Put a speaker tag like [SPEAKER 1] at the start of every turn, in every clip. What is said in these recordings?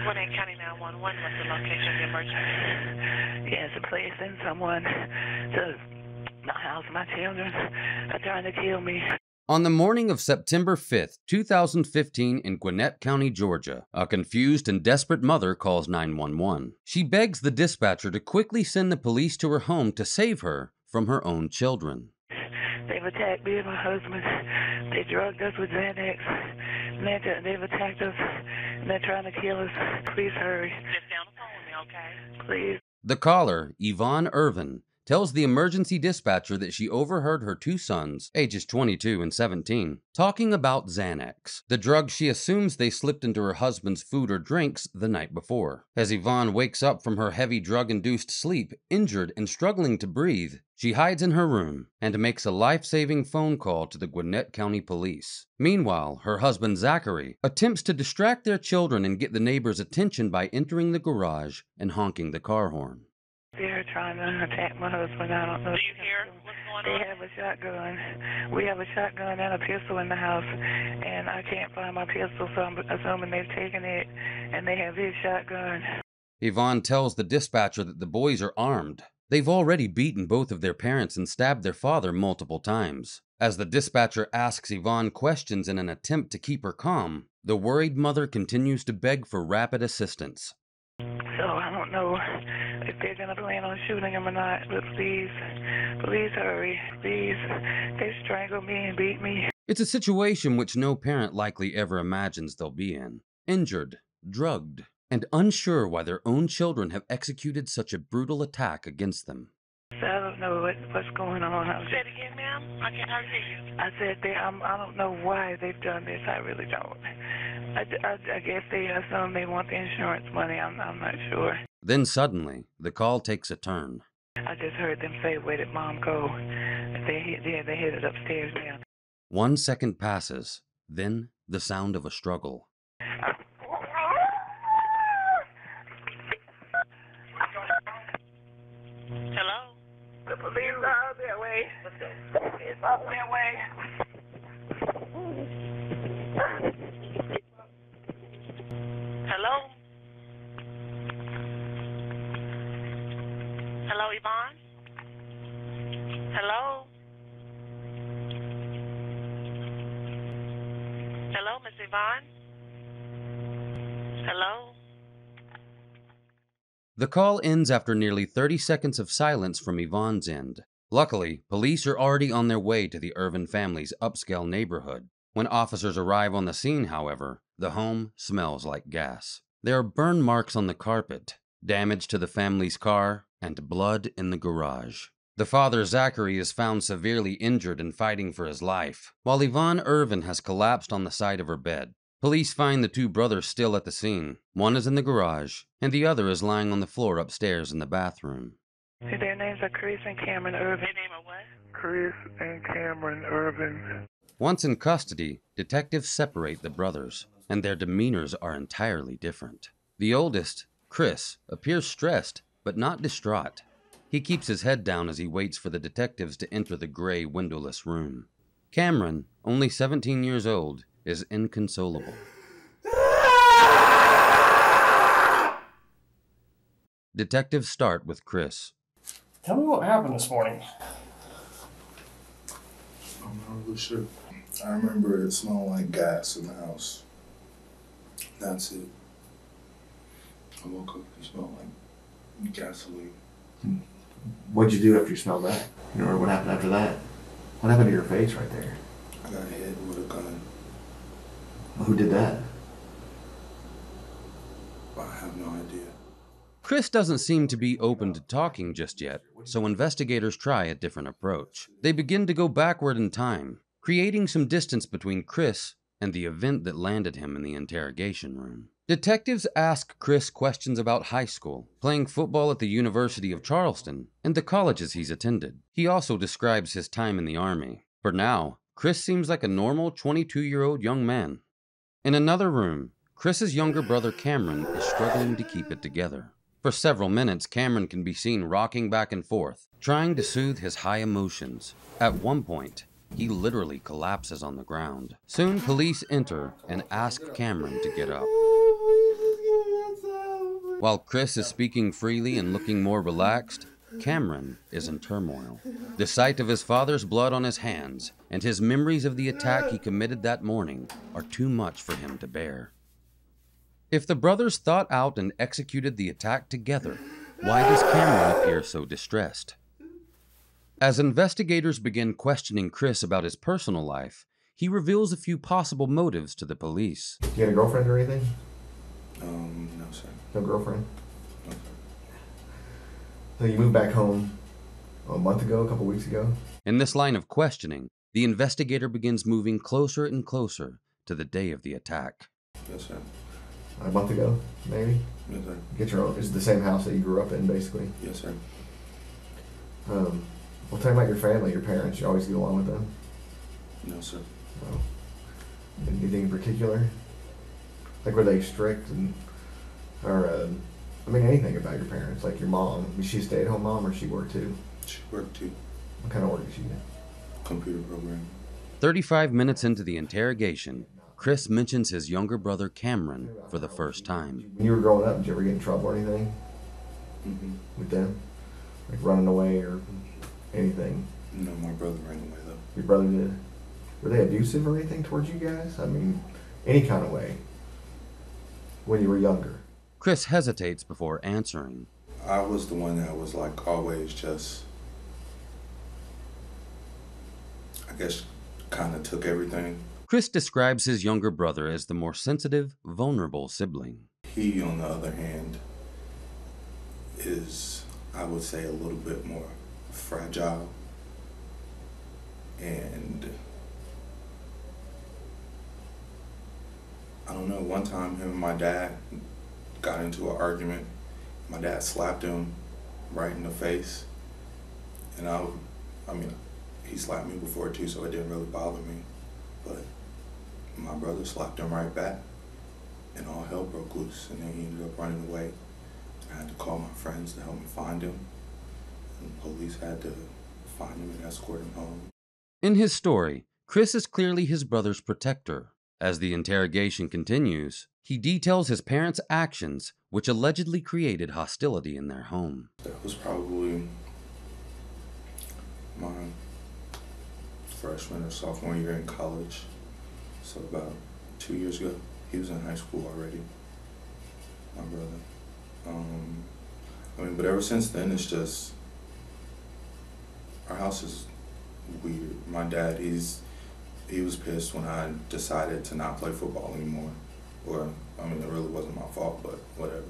[SPEAKER 1] Gwinnett County 911, what's the location of the emergency?
[SPEAKER 2] Yes, please send someone to my house. My children are trying to kill me.
[SPEAKER 3] On the morning of September 5th, 2015 in Gwinnett County, Georgia, a confused and desperate mother calls 911. She begs the dispatcher to quickly send the police to her home to save her from her own children.
[SPEAKER 2] They've attacked me and my husband. They drugged us with Xanax. They've attacked us, and they're trying to kill us. Please hurry.
[SPEAKER 1] Just stay on the phone with me, okay?
[SPEAKER 2] Please.
[SPEAKER 3] The caller, Yvonne Ervin, tells the emergency dispatcher that she overheard her two sons, ages 22 and 17, talking about Xanax, the drug she assumes they slipped into her husband's food or drinks the night before. As Yvonne wakes up from her heavy drug-induced sleep, injured and struggling to breathe, she hides in her room and makes a life-saving phone call to the Gwinnett County Police. Meanwhile, her husband Zachary attempts to distract their children and get the neighbors' attention by entering the garage and honking the car horn.
[SPEAKER 2] They're trying to attack my husband. I don't know.
[SPEAKER 1] Do you hear what's going on?
[SPEAKER 2] They have a shotgun. We have a shotgun and a pistol in the house, and I can't find my pistol, so I'm assuming they've taken it, and they have his shotgun.
[SPEAKER 3] Yvonne tells the dispatcher that the boys are armed. They've already beaten both of their parents and stabbed their father multiple times. As the dispatcher asks Yvonne questions in an attempt to keep her calm, the worried mother continues to beg for rapid assistance.
[SPEAKER 2] So I don't know if they're going to plan on shooting him or not, but please hurry. Please. They strangled me and beat me.
[SPEAKER 3] It's a situation which no parent likely ever imagines they'll be in. Injured, drugged, and unsure why their own children have executed such a brutal attack against them.
[SPEAKER 2] So I don't know what's going on.
[SPEAKER 1] Say it again, ma'am. I can't hardly hear you.
[SPEAKER 2] I said I don't know why they've done this. I really don't. I guess they assume they want the insurance money. I'm not sure.
[SPEAKER 3] Then suddenly, the call takes a turn.
[SPEAKER 2] I just heard them say, "Where did Mom go?" They headed upstairs now.
[SPEAKER 3] 1 second passes, then the sound of a struggle.
[SPEAKER 1] Hello?
[SPEAKER 2] The police are on their way. It's on their way.
[SPEAKER 1] Hello? Hello, Yvonne? Hello? Hello, Miss Yvonne? Hello?
[SPEAKER 3] The call ends after nearly 30 seconds of silence from Yvonne's end. Luckily, police are already on their way to the Ervin family's upscale neighborhood. When officers arrive on the scene, however, the home smells like gas. There are burn marks on the carpet, damage to the family's car, and blood in the garage. The father, Zachary, is found severely injured and fighting for his life, while Yvonne Ervin has collapsed on the side of her bed. Police find the two brothers still at the scene. One is in the garage, and the other is lying on the floor upstairs in the bathroom.
[SPEAKER 2] Their names are Chris and Cameron Ervin.
[SPEAKER 1] Their name are what?
[SPEAKER 2] Chris and Cameron Ervin.
[SPEAKER 3] Once in custody, detectives separate the brothers, and their demeanors are entirely different. The oldest, Chris, appears stressed, but not distraught. He keeps his head down as he waits for the detectives to enter the gray, windowless room. Cameron, only 17 years old, is inconsolable. Detectives start with Chris.
[SPEAKER 4] Tell me what happened this morning.
[SPEAKER 5] I'm not really sure. I remember it smelled like gas in the house. That's it. I woke up, it smelled like gasoline.
[SPEAKER 6] What'd you do after you smelled that? You know what happened after that? What happened to your face right there?
[SPEAKER 5] I got hit with a gun.
[SPEAKER 6] Well, who did that?
[SPEAKER 5] I have no idea.
[SPEAKER 3] Chris doesn't seem to be open to talking just yet, so investigators try a different approach. They begin to go backward in time, creating some distance between Chris and the event that landed him in the interrogation room. Detectives ask Chris questions about high school, playing football at the University of Charleston, and the colleges he's attended. He also describes his time in the Army. For now, Chris seems like a normal 22-year-old young man. In another room, Chris's younger brother Cameron is struggling to keep it together. For several minutes, Cameron can be seen rocking back and forth, trying to soothe his high emotions. At one point, he literally collapses on the ground. Soon, police enter and ask Cameron to get up. While Chris is speaking freely and looking more relaxed, Cameron is in turmoil. The sight of his father's blood on his hands and his memories of the attack he committed that morning are too much for him to bear. If the brothers thought out and executed the attack together, why does Cameron appear so distressed? As investigators begin questioning Chris about his personal life, he reveals a few possible motives to the police.
[SPEAKER 6] You had a girlfriend or anything?
[SPEAKER 5] No, sir.
[SPEAKER 6] No girlfriend?
[SPEAKER 5] No, sir.
[SPEAKER 6] So you moved back home a month ago, a couple weeks ago?
[SPEAKER 3] In this line of questioning, the investigator begins moving closer and closer to the day of the attack.
[SPEAKER 5] Yes, sir.
[SPEAKER 6] A month ago, maybe?
[SPEAKER 5] Yes, sir.
[SPEAKER 6] Get your own. Is it the same house that you grew up in, basically?
[SPEAKER 5] Yes, sir.
[SPEAKER 6] Well, tell me about your family, your parents. You always get along with them?
[SPEAKER 5] No, sir.
[SPEAKER 6] No. Anything in particular? Like, were they strict or anything about your parents? Like your mom, was she a stay-at-home mom or she worked too?
[SPEAKER 5] She worked too.
[SPEAKER 6] What kind of work did she do?
[SPEAKER 5] Computer programming.
[SPEAKER 3] 35 minutes into the interrogation, Chris mentions his younger brother Cameron for the first time.
[SPEAKER 6] When you were growing up, did you ever get in trouble or anything with them? Like running away or anything?
[SPEAKER 5] No, my brother ran away though.
[SPEAKER 6] Your brother did? Were they abusive or anything towards you guys? I mean, any kind of way when you were younger?
[SPEAKER 3] Chris hesitates before answering.
[SPEAKER 5] I was the one that was like always just, I guess, kind of took everything.
[SPEAKER 3] Chris describes his younger brother as the more sensitive, vulnerable sibling.
[SPEAKER 5] He, on the other hand, is, I would say, a little bit more fragile. And I don't know, one time him and my dad got into an argument. My dad slapped him right in the face. And I mean, he slapped me before too, so it didn't really bother me. But my brother slapped him right back, and all hell broke loose. And then he ended up running away. I had to call my friends to help me find him. And the police had to find him and escort him home.
[SPEAKER 3] In his story, Chris is clearly his brother's protector. As the interrogation continues, he details his parents' actions, which allegedly created hostility in their home.
[SPEAKER 5] That was probably my freshman or sophomore year in college. So about 2 years ago. He was in high school already, my brother. But ever since then, it's just, our house is weird. My dad, he was pissed when I decided to not play football anymore. Or, it really wasn't my fault, but whatever.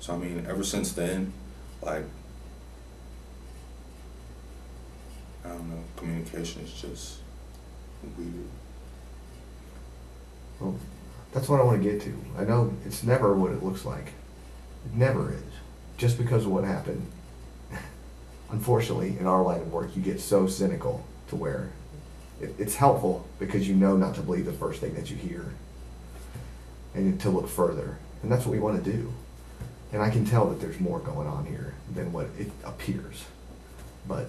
[SPEAKER 5] So, ever since then, like, I don't know, communication is just weird.
[SPEAKER 6] Well, that's what I want to get to. I know it's never what it looks like. It never is. Just because of what happened. Unfortunately, in our line of work, you get so cynical to where it's helpful because you know not to believe the first thing that you hear and to look further. And that's what we want to do. And I can tell that there's more going on here than what it appears. But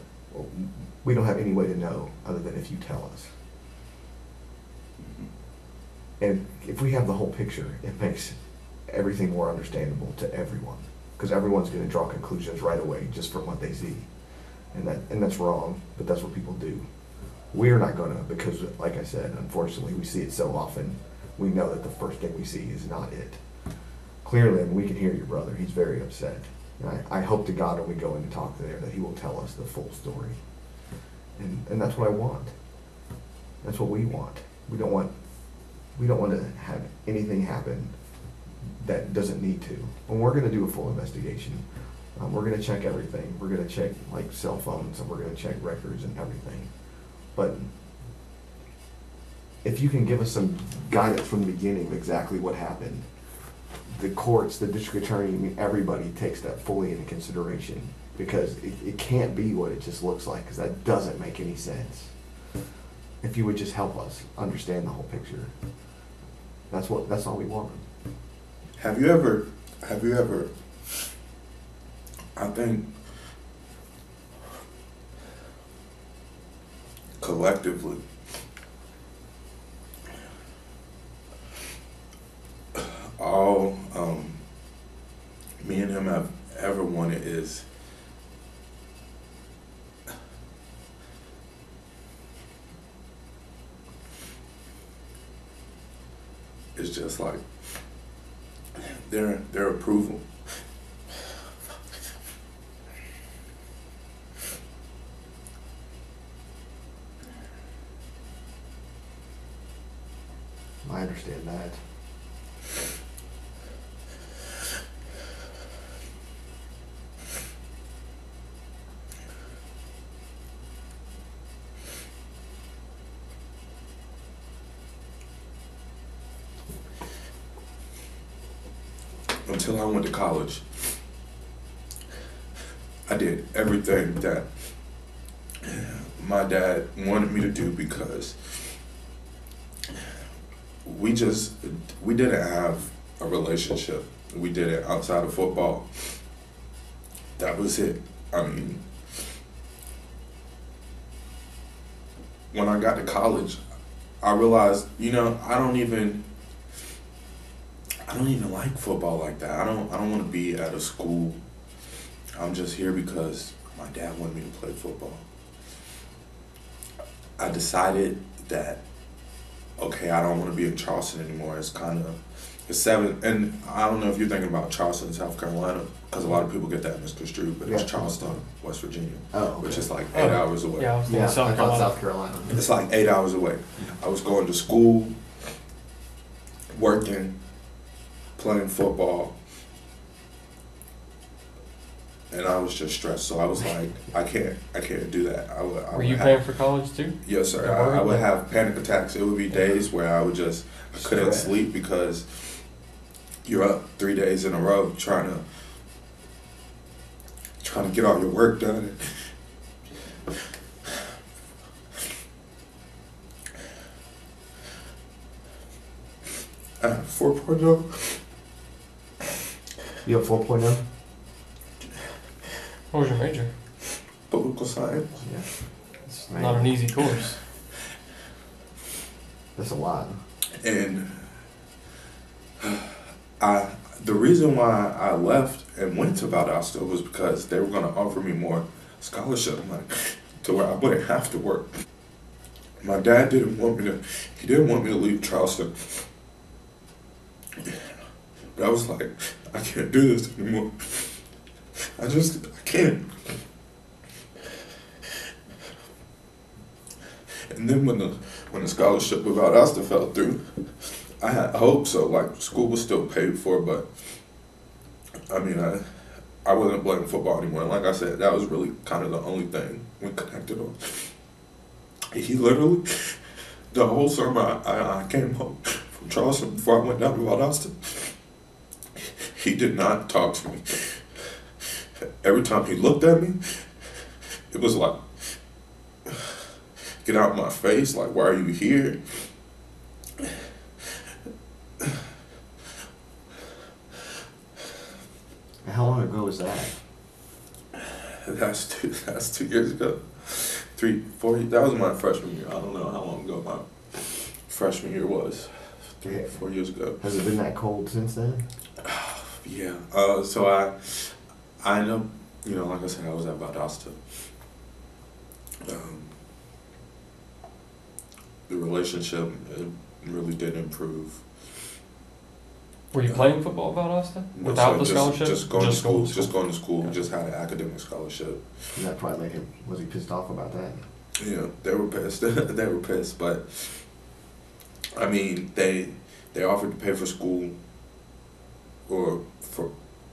[SPEAKER 6] we don't have any way to know other than if you tell us. And if we have the whole picture, it makes everything more understandable to everyone. Because everyone's going to draw conclusions right away just from what they see. And that's wrong, but that's what people do. We're not going to, because like I said, unfortunately, we see it so often, we know that the first thing we see is not it. Clearly, we can hear your brother. He's very upset. And I hope to God when we go in to talk there that he will tell us the full story. And that's what I want. That's what we want. We don't want to have anything happen that doesn't need to. And we're going to do a full investigation. We're going to check everything. We're going to check like cell phones, and we're going to check records and everything. But if you can give us some guidance from the beginning of exactly what happened, the courts, the district attorney, everybody takes that fully into consideration, because it can't be what it just looks like, because that doesn't make any sense. If you would just help us understand the whole picture, that's all we want.
[SPEAKER 5] Have you ever, I think, collectively, all me and him have ever wanted is just like their approval.
[SPEAKER 6] I understand that.
[SPEAKER 5] Until I went to college, I did everything that my dad wanted me to do because we didn't have a relationship. We did it outside of football. That was it. I mean, when I got to college, I realized, I don't even like football like that. I don't want to be at a school. I'm just here because my dad wanted me to play football. I decided that, okay, I don't want to be in Charleston anymore. It's 7, and I don't know if you're thinking about Charleston, South Carolina, because a lot of people get that misconstrued, but it's Charleston, West Virginia, which is like 8 hours away.
[SPEAKER 4] Yeah, I thought South Carolina.
[SPEAKER 5] It's like 8 hours away. I was going to school, working, playing football, and I was just stressed. So I was like, I can't do that.
[SPEAKER 4] Were you paying for college too?
[SPEAKER 5] Yes, sir. I would have panic attacks. It would be days where I couldn't sleep because you're up 3 days in a row trying to get all your work done. I have 4.0.
[SPEAKER 6] You have 4.0?
[SPEAKER 4] What was your major?
[SPEAKER 5] Political science.
[SPEAKER 6] Yeah.
[SPEAKER 4] It's not an easy course.
[SPEAKER 6] That's a lot.
[SPEAKER 5] And the reason why I left and went to Valdosta was because they were going to offer me more scholarship money to where I wouldn't have to work. My dad didn't want me to leave Charleston. But I was like, I can't do this anymore. I can't. And then when the scholarship with Valdosta fell through, I had hope. So like school was still paid for, but I mean I wasn't playing football anymore. And like I said, that was really kind of the only thing we connected on. He literally, the whole summer I came home from Charleston before I went down to Valdosta, he did not talk to me. Every time he looked at me, it was like, get out of my face, like, why are you here?
[SPEAKER 6] How long ago was that?
[SPEAKER 5] That's 2 years ago. 3, 4, that was my freshman year. I don't know how long ago my freshman year was. 3, 4 years ago.
[SPEAKER 6] Has it been that cold since then?
[SPEAKER 5] Yeah. So I ended up, like I said, I was at Valdosta. The relationship, it really did improve.
[SPEAKER 4] Were you playing football at Valdosta? Without the scholarship?
[SPEAKER 5] Just going to school.
[SPEAKER 4] Yeah.
[SPEAKER 5] Just had an academic scholarship.
[SPEAKER 6] And that probably made him, was he pissed off about that?
[SPEAKER 5] Yeah, they were pissed. They were pissed, but I mean, they offered to pay for school or for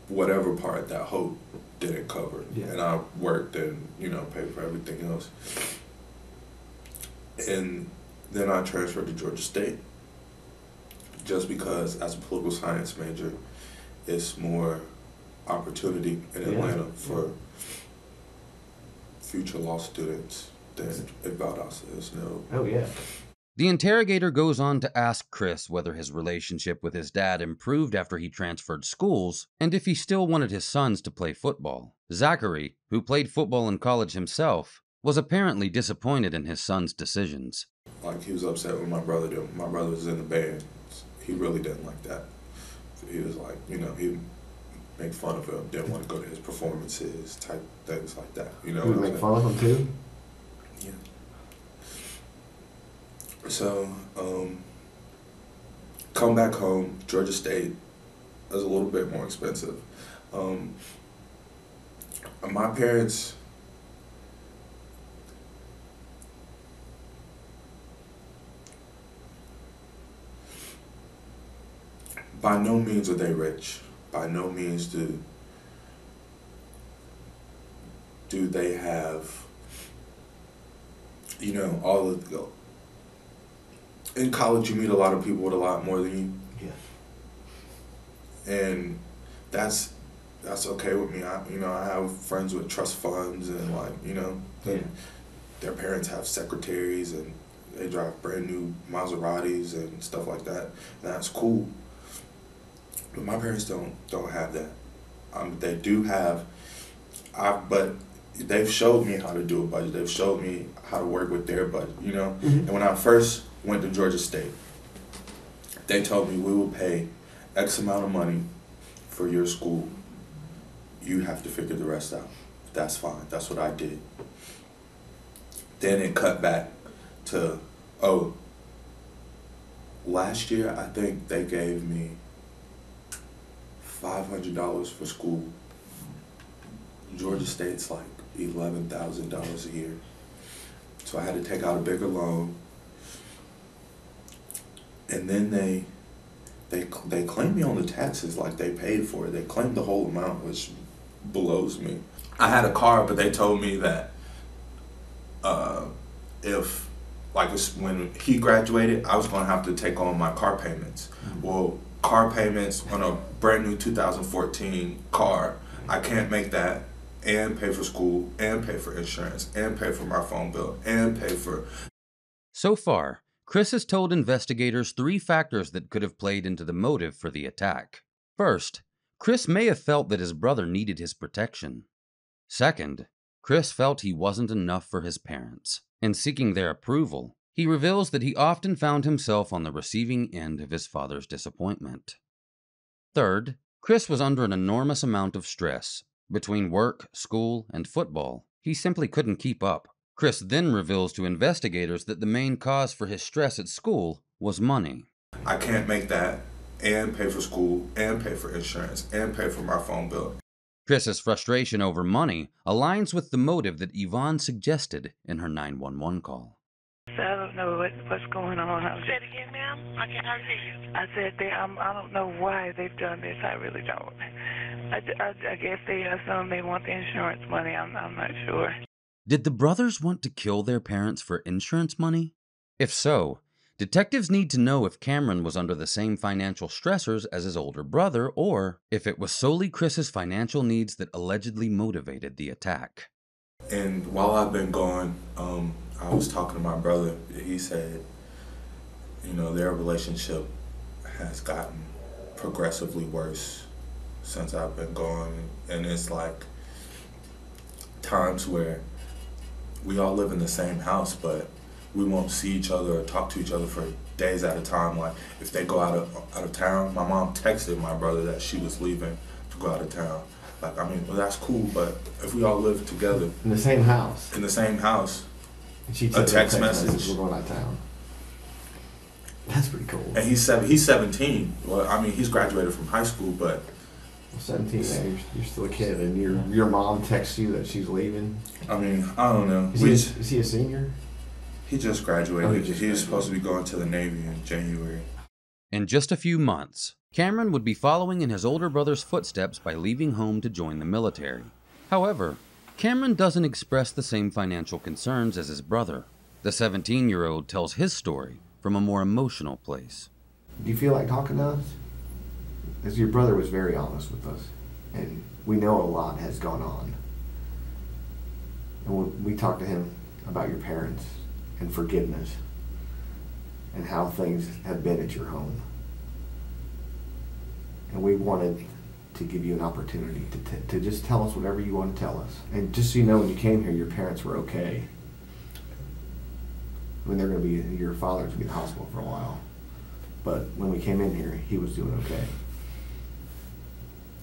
[SPEAKER 5] whatever part that Hope didn't cover.
[SPEAKER 6] Yeah.
[SPEAKER 5] And I worked and, paid for everything else. And then I transferred to Georgia State just because as a political science major, it's more opportunity in Atlanta for future law students than at Valdosta. There's no...
[SPEAKER 6] Oh, yeah.
[SPEAKER 3] The interrogator goes on to ask Chris whether his relationship with his dad improved after he transferred schools, and if he still wanted his sons to play football. Zachary, who played football in college himself, was apparently disappointed in his son's decisions.
[SPEAKER 5] Like, he was upset with my brother. My brother was in the band. He really didn't like that. He was like, you know, he'd make fun of him, didn't want to go to his performances, type things like that. You know,
[SPEAKER 6] You would make fun of him too?
[SPEAKER 5] Yeah. So, come back home, Georgia State is a little bit more expensive. My parents, by no means are they rich. By no means do they have, you know, all of the, in college you meet a lot of people with a lot more than you.
[SPEAKER 6] Yeah.
[SPEAKER 5] And that's okay with me. I have friends with trust funds and, like, you know, their parents have secretaries and they drive brand new Maseratis and stuff like that. And that's cool. But my parents don't have that. They do have, but they've showed me how to do a budget. They've showed me how to work with their budget, you know? Mm-hmm. And when I first went to Georgia State, they told me, we will pay X amount of money for your school. You have to figure the rest out. That's fine. That's what I did. Then it cut back to, last year I think they gave me $500 for school. Georgia State's like $11,000 a year. So I had to take out a bigger loan. And then they claimed me on the taxes like they paid for it. They claimed the whole amount, which blows me. I had a car, but they told me that if, like, when he graduated, I was going to have to take on my car payments. Mm-hmm. Well, car payments on a brand new 2014 car, I can't make that and pay for school and pay for insurance and pay for my phone bill and pay for...
[SPEAKER 3] So far, Chris has told investigators 3 factors that could have played into the motive for the attack. First, Chris may have felt that his brother needed his protection. Second, Chris felt he wasn't enough for his parents. In seeking their approval, he reveals that he often found himself on the receiving end of his father's disappointment. Third, Chris was under an enormous amount of stress. Between work, school, and football, he simply couldn't keep up. Chris then reveals to investigators that the main cause for his stress at school was money.
[SPEAKER 5] I can't make that and pay for school and pay for insurance and pay for my phone bill.
[SPEAKER 3] Chris's frustration over money aligns with the motive that Yvonne suggested in her 911 call.
[SPEAKER 2] So I don't know what's going on.
[SPEAKER 1] Say it again, ma'am. I can't hardly hear you.
[SPEAKER 2] I said I don't know why they've done this. I really don't. I guess they assume they want the insurance money. I'm not sure.
[SPEAKER 3] Did the brothers want to kill their parents for insurance money? If so, detectives need to know if Cameron was under the same financial stressors as his older brother, or if it was solely Chris's financial needs that allegedly motivated the attack.
[SPEAKER 5] And while I've been gone, I was talking to my brother. He said, you know, their relationship has gotten progressively worse since I've been gone. And it's like times where we all live in the same house, but we won't see each other or talk to each other for days at a time. Like, if they go out of town, my mom texted my brother that she was leaving to go out of town. Like, I mean, well, that's cool, but if we all live together
[SPEAKER 6] in the same house,
[SPEAKER 5] and
[SPEAKER 6] she
[SPEAKER 5] a text message,
[SPEAKER 6] we're going out of town. That's pretty cool.
[SPEAKER 5] And he's 17. Well, I mean, he's graduated from high school, but
[SPEAKER 6] 17. Man, you're still a kid, and your mom texts you that she's leaving.
[SPEAKER 5] I mean, I don't know.
[SPEAKER 6] Is he a senior?
[SPEAKER 5] He just graduated.
[SPEAKER 6] Oh,
[SPEAKER 5] he was supposed to be going to the Navy in January.
[SPEAKER 3] In just a few months, Cameron would be following in his older brother's footsteps by leaving home to join the military. However, Cameron doesn't express the same financial concerns as his brother. The 17-year-old tells his story from a more emotional place.
[SPEAKER 6] Do you feel like talking to us? As your brother was very honest with us, and we know a lot has gone on. And we talked to him about your parents and forgiveness and how things have been at your home. And we wanted to give you an opportunity to just tell us whatever you want to tell us. And just so you know, when you came here, your parents were okay. I mean, your father was going to be in the hospital for a while. But when we came in here, he was doing okay.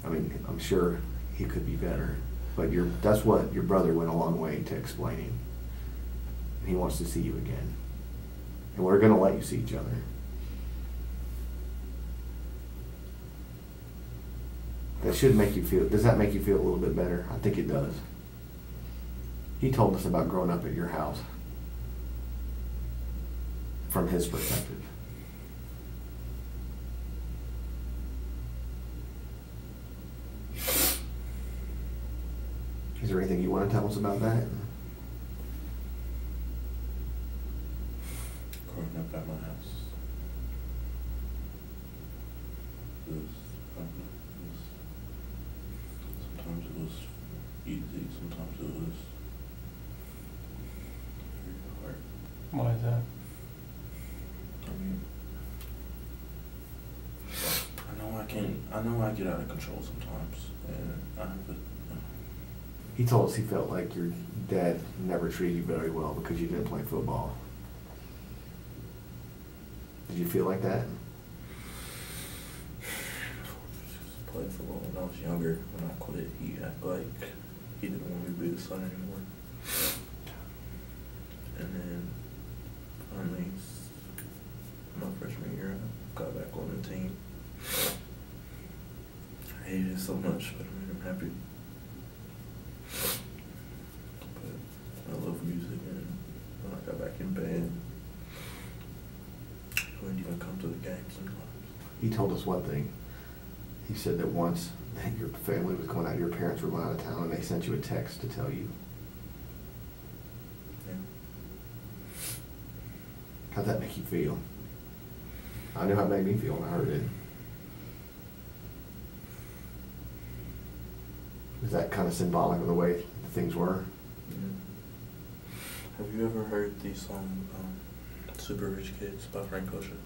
[SPEAKER 6] I mean, I'm sure he could be better, but that's what your brother went a long way to explaining. He wants to see you again. And we're going to let you see each other. That should make you feel, does that make you feel a little bit better? I think it does. He told us about growing up at your house from his perspective. Is there anything you want to tell us about that?
[SPEAKER 5] Growing up at my house. Sometimes it was easy, sometimes it was very hard.
[SPEAKER 4] Why is that?
[SPEAKER 5] I mean, I know I get out of control sometimes, and I have to.
[SPEAKER 6] He told us he felt like your dad never treated you very well because you didn't play football. Did you feel like that?
[SPEAKER 5] I played football when I was younger. When I quit, he acted like he didn't want me to be the son anymore. And then finally, my freshman year, I got back on the team. I hated it so much, but it made him happy. But I love music, and when I got back in band, I wouldn't even come to the game sometimes.
[SPEAKER 6] He told us one thing. He said that once your family was going out, your parents were going out of town, and they sent you a text to tell you.
[SPEAKER 5] Yeah.
[SPEAKER 6] How'd that make you feel? I knew how it made me feel when I heard it. Is that kind of symbolic of the way things were?
[SPEAKER 5] Yeah. Have you ever heard the song Super Rich Kids by Frank Ocean?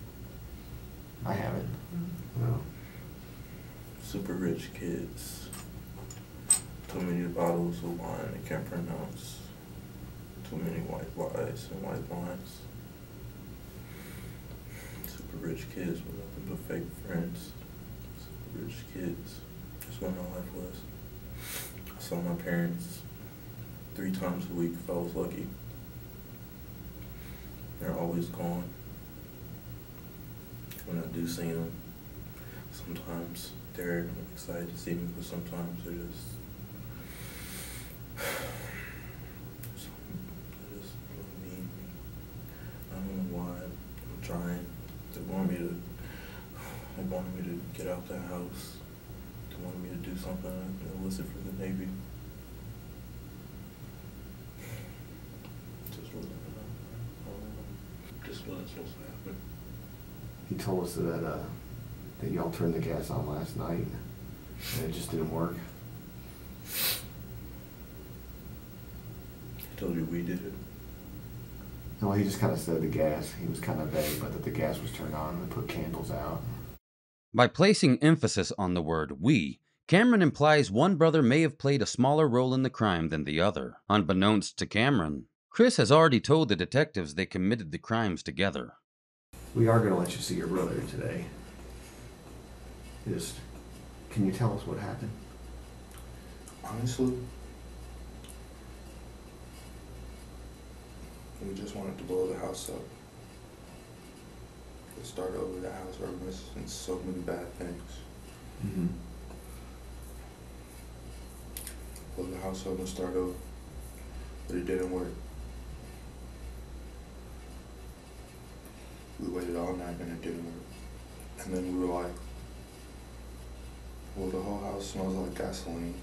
[SPEAKER 6] I haven't. No.
[SPEAKER 5] Super rich kids. Too many bottles of wine they can't pronounce. Too many white lies and white lines. Super rich kids with nothing but fake friends. Super rich kids. That's what my life was. I saw my parents 3 times a week if I was lucky. They're always gone. When I do see them, sometimes they're excited to see me, but sometimes they're just mean. I don't know why. I'm trying. They wanted me to get out the house. They wanted me to do something. I enlisted for the Navy. Just wasn't supposed to happen.
[SPEAKER 6] He told us that y'all turned the gas on last night, and it just didn't work.
[SPEAKER 5] He told you we did it.
[SPEAKER 6] No, he just kind of said the gas. He was kind of vague, but that the gas was turned on and put candles out.
[SPEAKER 3] By placing emphasis on the word we, Cameron implies one brother may have played a smaller role in the crime than the other. Unbeknownst to Cameron, Chris has already told the detectives they committed the crimes together.
[SPEAKER 6] We are going to let you see your brother today. Can you tell us what happened?
[SPEAKER 5] Honestly, we just wanted to blow the house up. To start over the house, we're missing so many bad things.
[SPEAKER 6] Mm-hmm.
[SPEAKER 5] Blow the house up and start over. But it didn't work. We waited all night and it didn't work. And then we were like, well, the whole house smells like gasoline.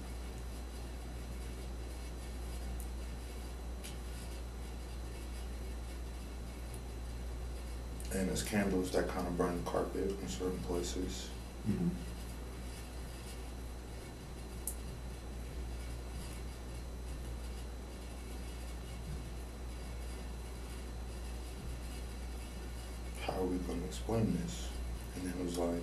[SPEAKER 5] And it's candles that kind of burn the carpet in certain places.
[SPEAKER 6] Mm-hmm.
[SPEAKER 5] How are we going to explain this? And then it was like,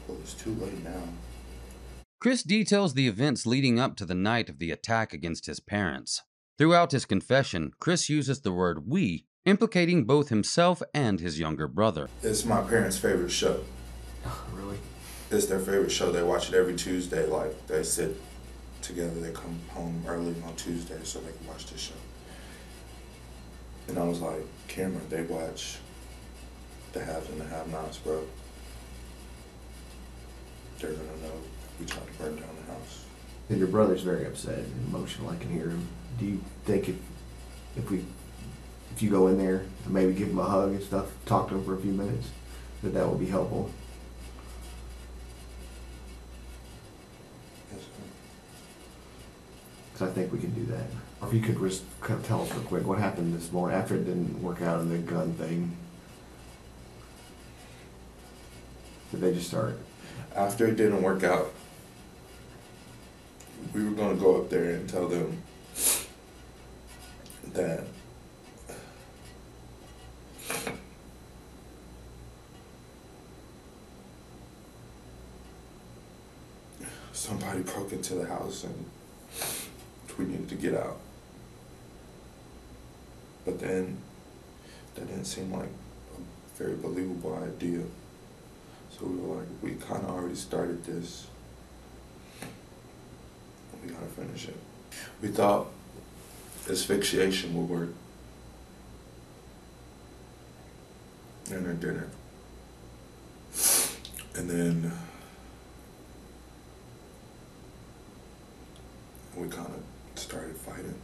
[SPEAKER 5] well, it's too late now.
[SPEAKER 3] Chris details the events leading up to the night of the attack against his parents. Throughout his confession, Chris uses the word we implicating both himself and his younger brother.
[SPEAKER 5] It's my parents' favorite show.
[SPEAKER 6] Really?
[SPEAKER 5] It's their favorite show. They watch it every Tuesday. Like, they sit together. They come home early on Tuesday so they can watch this show. And I was like, Cameron, they watch the haves and the have-nots, bro. They're gonna know we tried to burn down the house.
[SPEAKER 6] And your brother's very upset and emotional. I can hear him. Do you think if you go in there and maybe give him a hug and stuff, talk to him for a few minutes, that will be helpful?
[SPEAKER 5] Yes, sir.
[SPEAKER 6] Because I think we can do that. Or if you could just kind of tell us real quick what happened this morning after it didn't work out in the gun thing. Did they just start?
[SPEAKER 5] After it didn't work out, we were gonna go up there and tell them that somebody broke into the house and we needed to get out. But then that didn't seem like a very believable idea. So we were like, we kind of already started this. We gotta finish it. We thought asphyxiation would work. And it didn't. And then we kind of started fighting.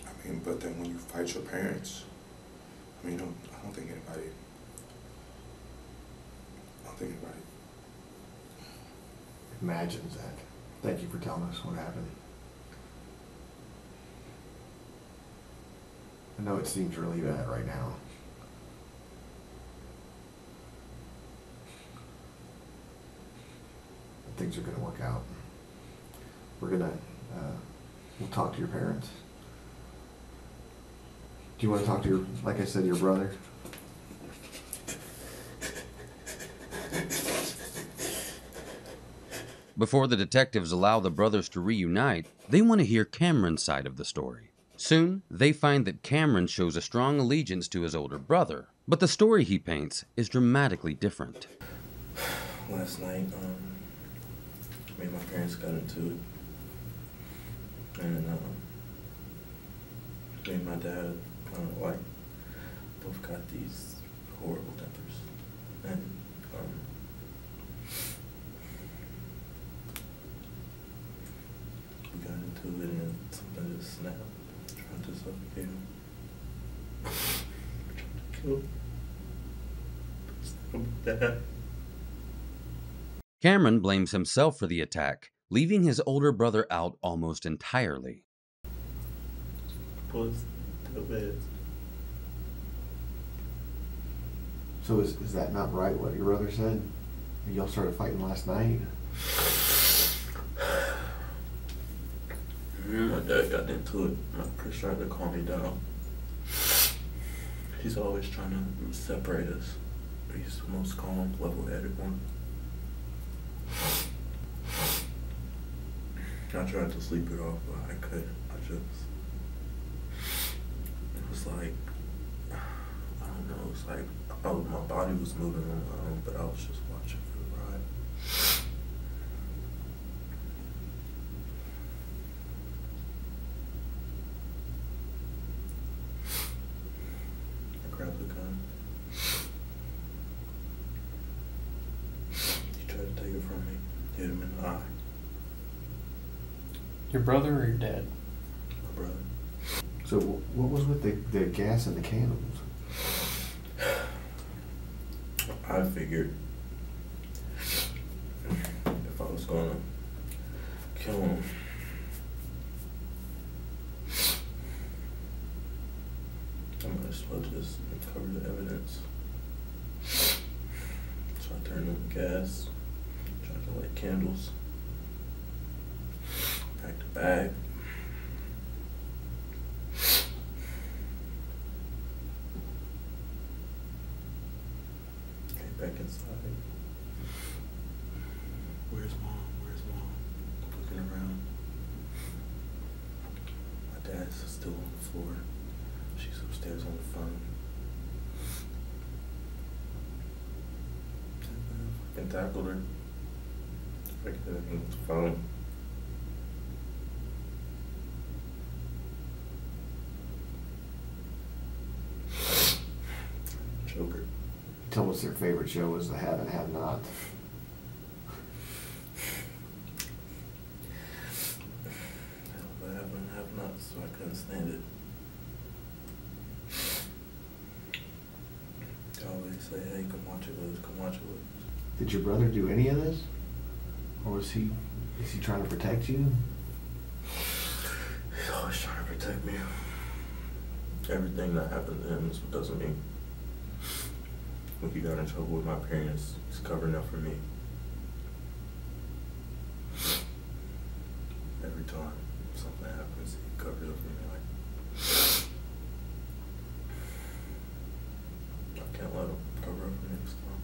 [SPEAKER 5] I mean, but then when you fight your parents, I mean, I don't think anybody
[SPEAKER 6] Imagines that. Thank you for telling us what happened. I know it seems really bad right now. But things are going to work out. We're going to, we'll talk to your parents. Do you want to talk to your, like I said, your brother?
[SPEAKER 3] Before the detectives allow the brothers to reunite, they want to hear Cameron's side of the story. Soon, they find that Cameron shows a strong allegiance to his older brother, but the story he paints is dramatically different.
[SPEAKER 5] Last night, me and my parents got into it, and me and my dad, both got these horrible tempers, and we got into it, and something just snapped, trying to suffocate him, trying to kill him. Dad.
[SPEAKER 3] Cameron blames himself for the attack, leaving his older brother out almost entirely.
[SPEAKER 5] Was the best.
[SPEAKER 6] So is that not right, what your brother said? Y'all started fighting last night?
[SPEAKER 5] My dad got into it. My Chris tried to calm me down. He's always trying to separate us. He's the most calm, level-headed one. I tried to sleep it off, but I couldn't. It was like, I don't know, it's like my body was moving on my own, but I was just watching for the ride. I grabbed the gun. He tried to take it from me, hit him in the eye.
[SPEAKER 4] Your brother or your dad?
[SPEAKER 5] My brother.
[SPEAKER 6] So what was with the gas and the candles?
[SPEAKER 5] I figured if I was gonna kill him, I might as well just cover the evidence. So I turned on the gas, tried to light candles, packed a bag. Back inside. Where's mom? Where's mom? Looking around. Dad's still on the floor. She's upstairs on the phone. I fucking tackled her. I could have him on the phone. Joker.
[SPEAKER 6] Tell us their favorite show was The Have and Have Not.
[SPEAKER 5] The Have and Have Not, so I couldn't stand it. They always say, hey, come watch it with us, come watch it with us.
[SPEAKER 6] Did your brother do any of this? Or is he trying to protect you?
[SPEAKER 5] He's always trying to protect me. Everything that happened to him is because of me. When he got in trouble with my parents, he's covering up for me. Every time something happens, he covers up for me. I can't let him cover up for me this time.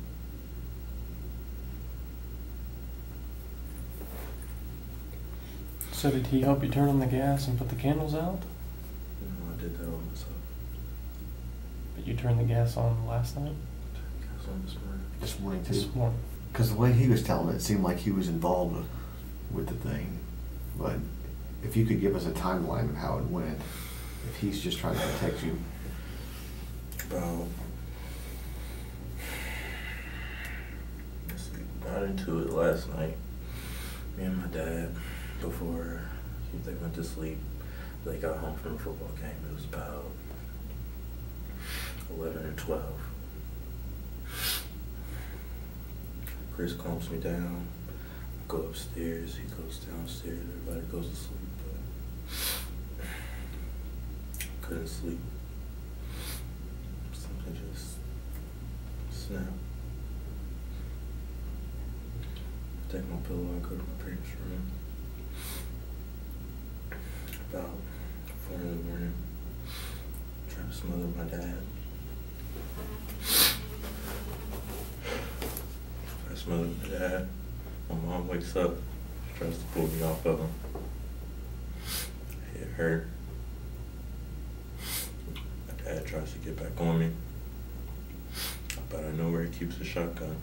[SPEAKER 4] So did he help you turn on the gas and put the candles out?
[SPEAKER 5] No, I did that all myself.
[SPEAKER 4] But you turned the gas on last night?
[SPEAKER 5] Gas on this morning.
[SPEAKER 6] This morning too?
[SPEAKER 4] This morning.
[SPEAKER 6] Because the way he was telling it seemed like he was involved with the thing. But if you could give us a timeline of how it went, if he's just trying to protect you.
[SPEAKER 5] About, let's see, got into it last night. Me and my dad, before they went to sleep, they got home from a football game. It was about 11 or 12. Chris calms me down. I go upstairs. He goes downstairs. Everybody goes to sleep, but I couldn't sleep. Something just snapped. I take my pillow. I go to my parents' room. About 4 in the morning. Trying to smother my dad. I smother my dad. My mom wakes up, tries to pull me off of him. It hurt. My dad tries to get back on me, but I know where he keeps the shotgun,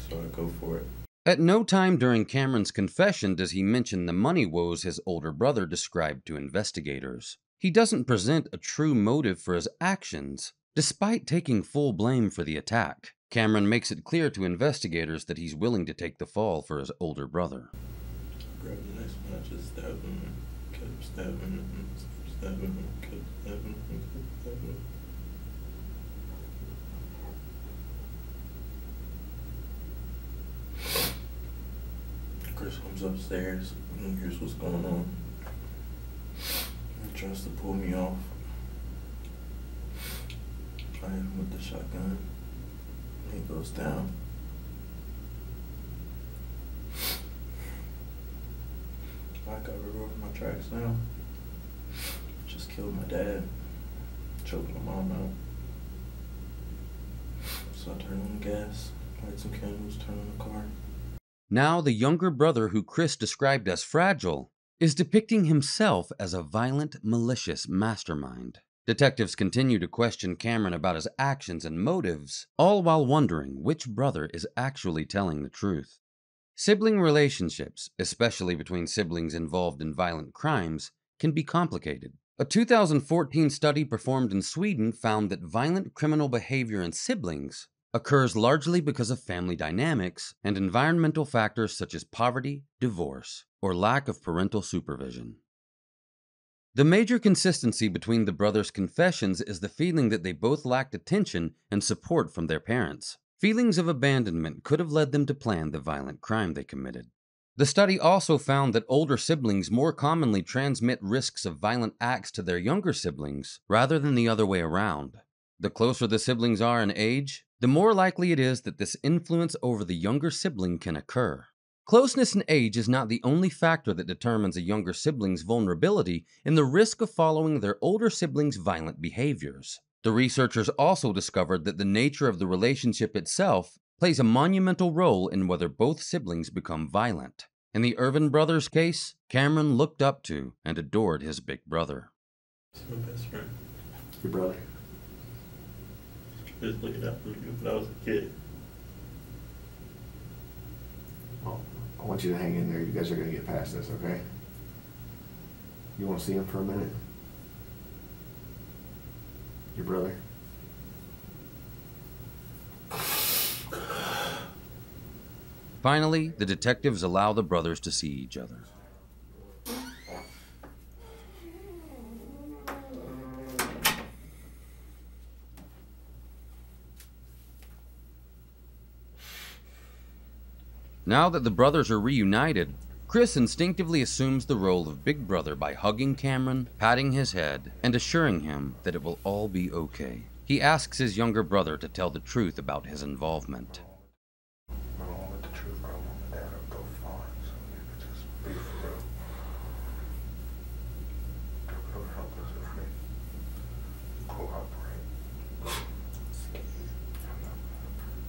[SPEAKER 5] so I go for it.
[SPEAKER 3] At no time during Cameron's confession does he mention the money woes his older brother described to investigators. He doesn't present a true motive for his actions, despite taking full blame for the attack. Cameron makes it clear to investigators that he's willing to take the fall for his older brother.
[SPEAKER 5] Grabbed the next one, I just stabbed him, kept stabbing him, kept stabbing him, kept stabbing him, kept stabbing him. Chris comes upstairs and hears what's going on. He tries to pull me off. I hit him with the shotgun. He goes down. I got rid of my tracks now. Just killed my dad. Choked my mom out. So I turned on the gas, light some candles, turned on the car.
[SPEAKER 3] Now, the younger brother who Chris described as fragile is depicting himself as a violent, malicious mastermind. Detectives continue to question Cameron about his actions and motives, all while wondering which brother is actually telling the truth. Sibling relationships, especially between siblings involved in violent crimes, can be complicated. A 2014 study performed in Sweden found that violent criminal behavior in siblings occurs largely because of family dynamics and environmental factors such as poverty, divorce, or lack of parental supervision. The major consistency between the brothers' confessions is the feeling that they both lacked attention and support from their parents. Feelings of abandonment could have led them to plan the violent crime they committed. The study also found that older siblings more commonly transmit risks of violent acts to their younger siblings rather than the other way around. The closer the siblings are in age, the more likely it is that this influence over the younger sibling can occur. Closeness in age is not the only factor that determines a younger sibling's vulnerability in the risk of following their older sibling's violent behaviors. The researchers also discovered that the nature of the relationship itself plays a monumental role in whether both siblings become violent. In the Ervin brothers' case, Cameron looked up to and adored his big brother.
[SPEAKER 7] He's my best friend.
[SPEAKER 6] Your brother.
[SPEAKER 7] He was looking out for me when I was a kid.
[SPEAKER 6] Well, I want you to hang in there. You guys are going to get past this, okay? You want to see him for a minute? Your brother?
[SPEAKER 3] Finally, the detectives allow the brothers to see each other. Now that the brothers are reunited, Chris instinctively assumes the role of big brother by hugging Cameron, patting his head, and assuring him that it will all be okay. He asks his younger brother to tell the truth about his involvement.
[SPEAKER 5] My mom with the truth, my mom and dad are both fine, so we need to just be for real. They're real helpless if we cooperate.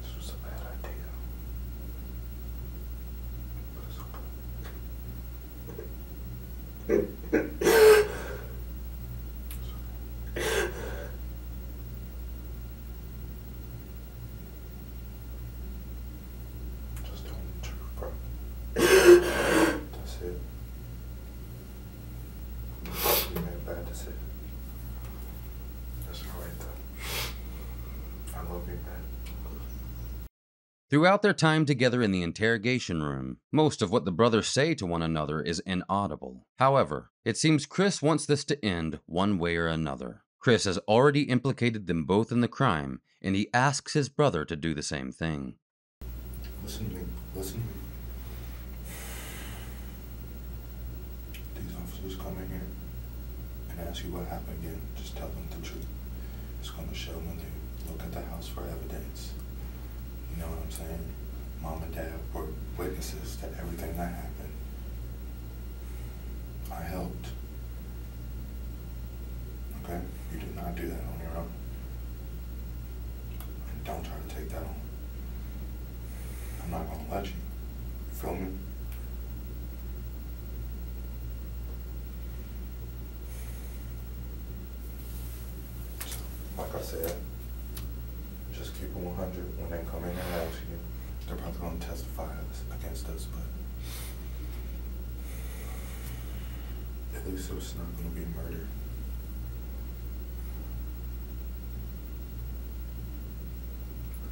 [SPEAKER 5] This was a bad idea. But it's okay. Just tell me the truth, bro. That's it. You made a bad decision. That's alright though. I love you, man.
[SPEAKER 3] Throughout their time together in the interrogation room, most of what the brothers say to one another is inaudible. However, it seems Chris wants this to end one way or another. Chris has already implicated them both in the crime, and he asks his brother to do the same thing.
[SPEAKER 5] Listen to me. Listen to me. These officers come in here and ask you what happened again. Just tell them the truth. It's going to show when they look at the house for evidence. You know what I'm saying? Mom and Dad were witnesses to everything that happened. I helped. Okay? You did not do that on your own. And don't try to take that on. I'm not gonna let you. You feel me? So, like I said, just keep it 100 when they come in and ask you. They're probably gonna testify against us, but at least it's not gonna be murder.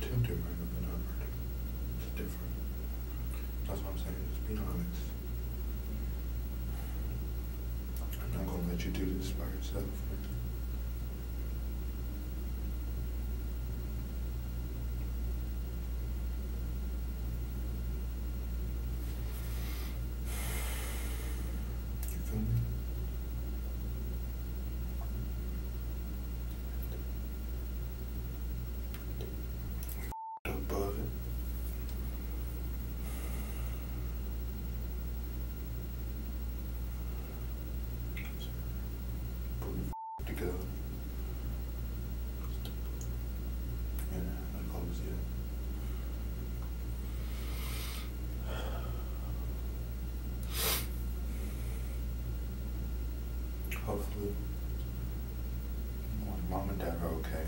[SPEAKER 5] Attempted murder, but not murder. It's different. That's what I'm saying. Just be honest. I'm not gonna let you do this by yourself, man. You feel me? Above it. Put it together. Yeah, that close yet. Hopefully, Mom and Dad are okay.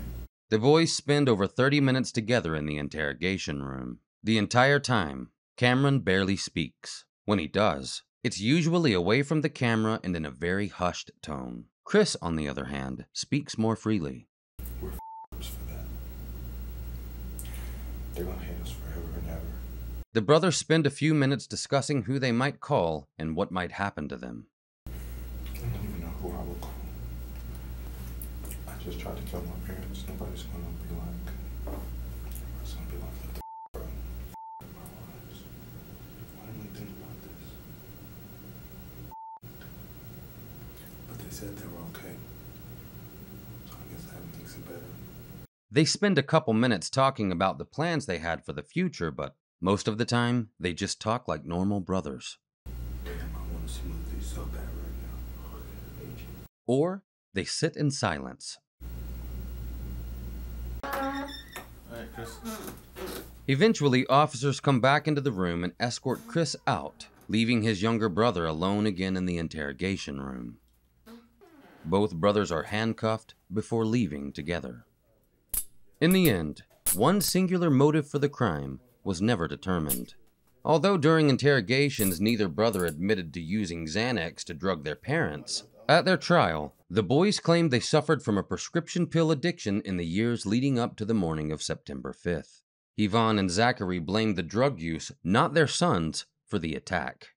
[SPEAKER 3] The boys spend over 30 minutes together in the interrogation room. The entire time, Cameron barely speaks. When he does, it's usually away from the camera and in a very hushed tone. Chris, on the other hand, speaks more freely.
[SPEAKER 5] We're f***ers for that. They're gonna hate us forever and ever.
[SPEAKER 3] The brothers spend a few minutes discussing who they might call and what might happen to them.
[SPEAKER 5] I don't even know who I will call. I just tried to kill my parents. Nobody's gonna be like, everybody's gonna be like, what the f***, bro? F*** my lives. Why didn't we think about this? But they said they were okay. So I guess that makes it better.
[SPEAKER 3] They spend a couple minutes talking about the plans they had for the future, but most of the time, they just talk like normal brothers.
[SPEAKER 5] Damn, I want a smoothie so bad right now. I need you.
[SPEAKER 3] Or they sit in silence.
[SPEAKER 4] Alright, Chris.
[SPEAKER 3] Eventually, officers come back into the room and escort Chris out, leaving his younger brother alone again in the interrogation room. Both brothers are handcuffed before leaving together. In the end, one singular motive for the crime was never determined. Although during interrogations neither brother admitted to using Xanax to drug their parents, at their trial, the boys claimed they suffered from a prescription pill addiction in the years leading up to the morning of September 5th. Yvonne and Zachary blamed the drug use, not their sons, for the attack.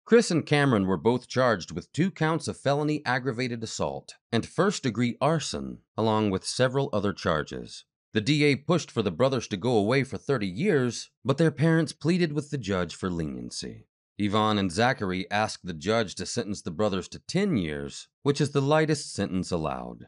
[SPEAKER 3] Chris and Cameron were both charged with 2 counts of felony aggravated assault and first-degree arson, along with several other charges. The DA pushed for the brothers to go away for 30 years, but their parents pleaded with the judge for leniency. Yvonne and Zachary asked the judge to sentence the brothers to 10 years, which is the lightest sentence allowed.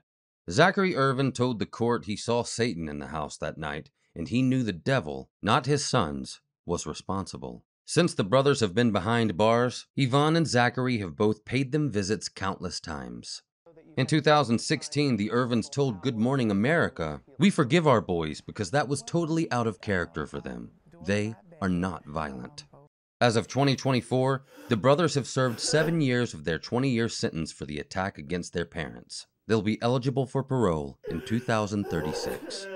[SPEAKER 3] Zachary Ervin told the court he saw Satan in the house that night, and he knew the devil, not his sons, was responsible. Since the brothers have been behind bars, Yvonne and Zachary have both paid them visits countless times. In 2016, the Ervins told Good Morning America, "We forgive our boys because that was totally out of character for them. They are not violent." As of 2024, the brothers have served 7 years of their 20-year sentence for the attack against their parents. They'll be eligible for parole in 2036.